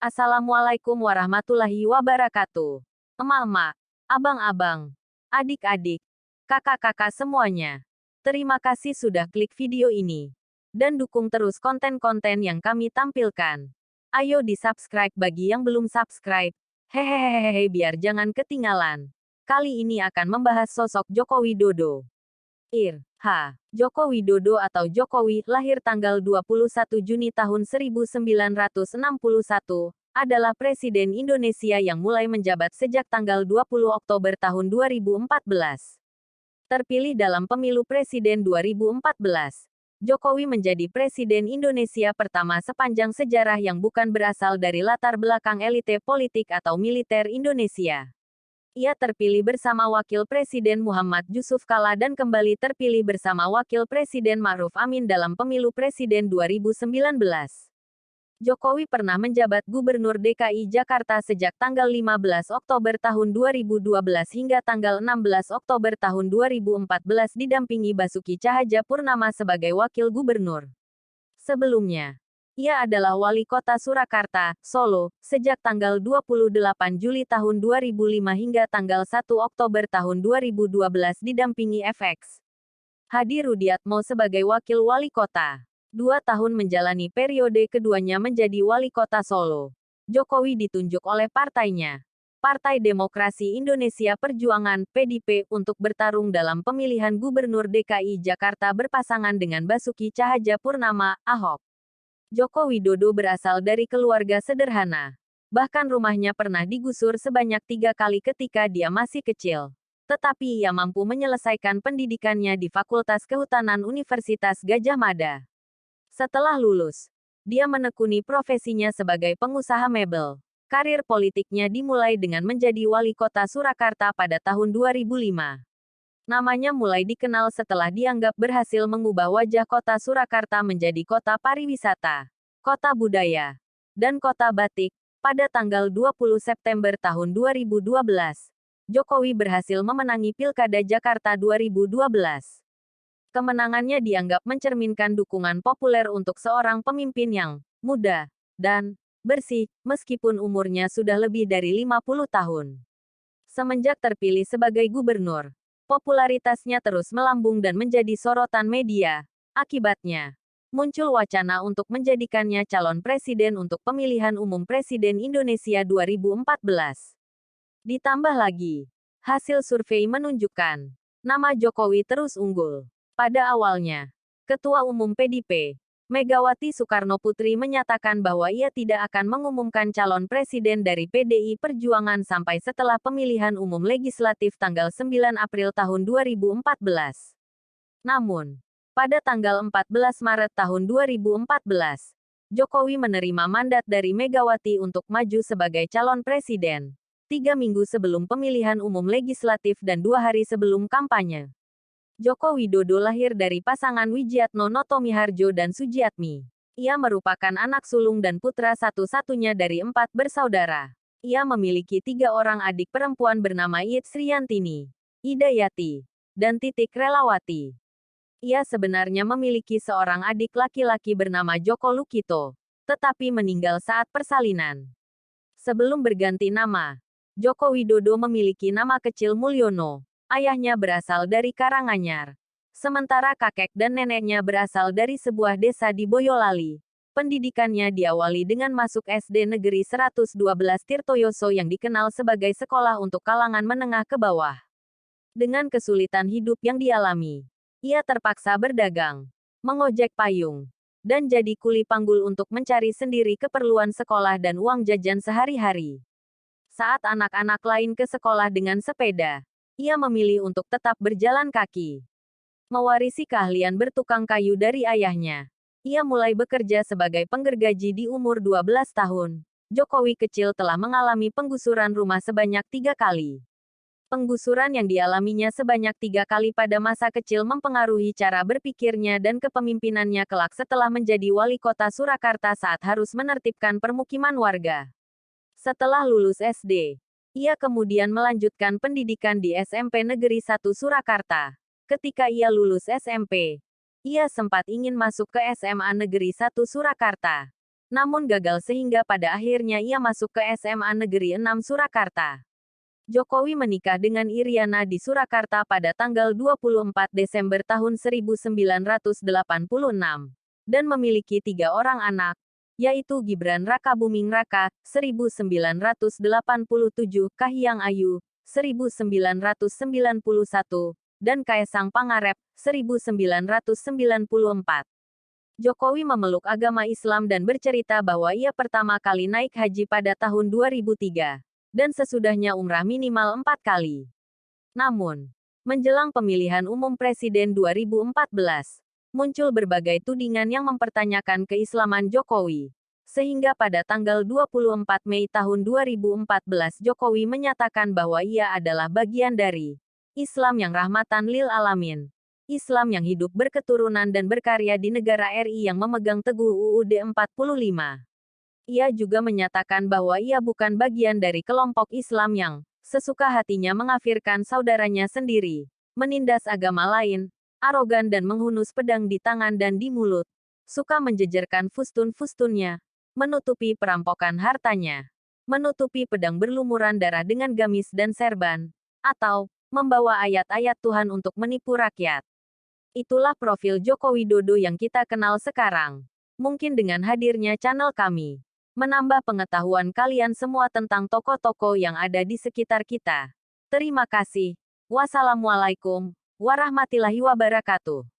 Assalamualaikum warahmatullahi wabarakatuh. Emak-emak, abang-abang, adik-adik, kakak-kakak semuanya. Terima kasih sudah klik video ini. Dan dukung terus konten-konten yang kami tampilkan. Ayo di-subscribe bagi yang belum subscribe. Hehehehe biar jangan ketinggalan. Kali ini akan membahas sosok Joko Widodo. Joko Widodo atau Jokowi, lahir tanggal 21 Juni tahun 1961, adalah Presiden Indonesia yang mulai menjabat sejak tanggal 20 Oktober tahun 2014. Terpilih dalam pemilu Presiden 2014, Jokowi menjadi Presiden Indonesia pertama sepanjang sejarah yang bukan berasal dari latar belakang elite politik atau militer Indonesia. Ia terpilih bersama Wakil Presiden Muhammad Yusuf Kalla dan kembali terpilih bersama Wakil Presiden Ma'ruf Amin dalam pemilu Presiden 2019. Jokowi pernah menjabat Gubernur DKI Jakarta sejak tanggal 15 Oktober tahun 2012 hingga tanggal 16 Oktober tahun 2014 didampingi Basuki Cahayapurnama sebagai Wakil Gubernur. Sebelumnya, ia adalah Wali Kota Surakarta, Solo, sejak tanggal 28 Juli tahun 2005 hingga tanggal 1 Oktober tahun 2012 didampingi FX Hadi Rudiatmo sebagai Wakil Wali Kota. 2 tahun menjalani periode keduanya menjadi Wali Kota Solo. Jokowi ditunjuk oleh partainya, Partai Demokrasi Indonesia Perjuangan, PDIP, untuk bertarung dalam pemilihan Gubernur DKI Jakarta berpasangan dengan Basuki Cahayapurnama, Ahok. Joko Widodo berasal dari keluarga sederhana. Bahkan rumahnya pernah digusur sebanyak 3 kali ketika dia masih kecil. Tetapi ia mampu menyelesaikan pendidikannya di Fakultas Kehutanan Universitas Gadjah Mada. Setelah lulus, dia menekuni profesinya sebagai pengusaha mebel. Karir politiknya dimulai dengan menjadi wali kota Surakarta pada tahun 2005. Namanya mulai dikenal setelah dianggap berhasil mengubah wajah kota Surakarta menjadi kota pariwisata, kota budaya, dan kota batik. Pada tanggal 20 September tahun 2012, Jokowi berhasil memenangi Pilkada Jakarta 2012. Kemenangannya dianggap mencerminkan dukungan populer untuk seorang pemimpin yang muda dan bersih, meskipun umurnya sudah lebih dari 50 tahun. Semenjak terpilih sebagai gubernur, popularitasnya terus melambung dan menjadi sorotan media. Akibatnya, muncul wacana untuk menjadikannya calon presiden untuk pemilihan umum Presiden Indonesia 2014. Ditambah lagi, hasil survei menunjukkan nama Jokowi terus unggul. Pada awalnya, Ketua Umum PDIP, Megawati Soekarnoputri menyatakan bahwa ia tidak akan mengumumkan calon presiden dari PDI Perjuangan sampai setelah pemilihan umum legislatif tanggal 9 April tahun 2014. Namun, pada tanggal 14 Maret tahun 2014, Jokowi menerima mandat dari Megawati untuk maju sebagai calon presiden, 3 minggu sebelum pemilihan umum legislatif dan 2 hari sebelum kampanye. Joko Widodo lahir dari pasangan Wijiatno Notomiharjo dan Sujiatmi. Ia merupakan anak sulung dan putra satu-satunya dari 4 bersaudara. Ia memiliki 3 orang adik perempuan bernama Iyet Sriyantini, Idayati, dan Titik Relawati. Ia sebenarnya memiliki seorang adik laki-laki bernama Joko Lukito, tetapi meninggal saat persalinan. Sebelum berganti nama, Joko Widodo memiliki nama kecil Mulyono. Ayahnya berasal dari Karanganyar, sementara kakek dan neneknya berasal dari sebuah desa di Boyolali. Pendidikannya diawali dengan masuk SD Negeri 112 Tirtoyoso yang dikenal sebagai sekolah untuk kalangan menengah ke bawah. Dengan kesulitan hidup yang dialami, ia terpaksa berdagang, mengojek payung, dan jadi kuli panggul untuk mencari sendiri keperluan sekolah dan uang jajan sehari-hari. Saat anak-anak lain ke sekolah dengan sepeda, ia memilih untuk tetap berjalan kaki. Mewarisi keahlian bertukang kayu dari ayahnya, ia mulai bekerja sebagai penggergaji di umur 12 tahun. Jokowi kecil telah mengalami penggusuran rumah sebanyak 3 kali. Penggusuran yang dialaminya sebanyak 3 kali pada masa kecil mempengaruhi cara berpikirnya dan kepemimpinannya kelak setelah menjadi wali kota Surakarta saat harus menertibkan permukiman warga. Setelah lulus SD, ia kemudian melanjutkan pendidikan di SMP Negeri 1 Surakarta. Ketika ia lulus SMP, ia sempat ingin masuk ke SMA Negeri 1 Surakarta. namun gagal sehingga pada akhirnya ia masuk ke SMA Negeri 6 Surakarta. Jokowi menikah dengan Iriana di Surakarta pada tanggal 24 Desember tahun 1986 dan memiliki 3 orang anak, yaitu Gibran Rakabuming Raka, 1987, Kahiyang Ayu, 1991, dan Kaesang Pangarep, 1994. Jokowi memeluk agama Islam dan bercerita bahwa ia pertama kali naik haji pada tahun 2003, dan sesudahnya umrah minimal 4 kali. Namun, menjelang pemilihan umum Presiden 2014, muncul berbagai tudingan yang mempertanyakan keislaman Jokowi. Sehingga pada tanggal 24 Mei tahun 2014 Jokowi menyatakan bahwa ia adalah bagian dari Islam yang rahmatan lil alamin. Islam yang hidup berketurunan dan berkarya di negara RI yang memegang teguh UUD 45. Ia juga menyatakan bahwa ia bukan bagian dari kelompok Islam yang sesuka hatinya mengkafirkan saudaranya sendiri, menindas agama lain, arogan dan menghunus pedang di tangan dan di mulut, suka menjejerkan fustun-fustunnya, menutupi perampokan hartanya, menutupi pedang berlumuran darah dengan gamis dan serban, atau membawa ayat-ayat Tuhan untuk menipu rakyat. Itulah profil Joko Widodo yang kita kenal sekarang. Mungkin dengan hadirnya channel kami menambah pengetahuan kalian semua tentang tokoh-tokoh yang ada di sekitar kita. Terima kasih. Wassalamualaikum warahmatullahi wabarakatuh.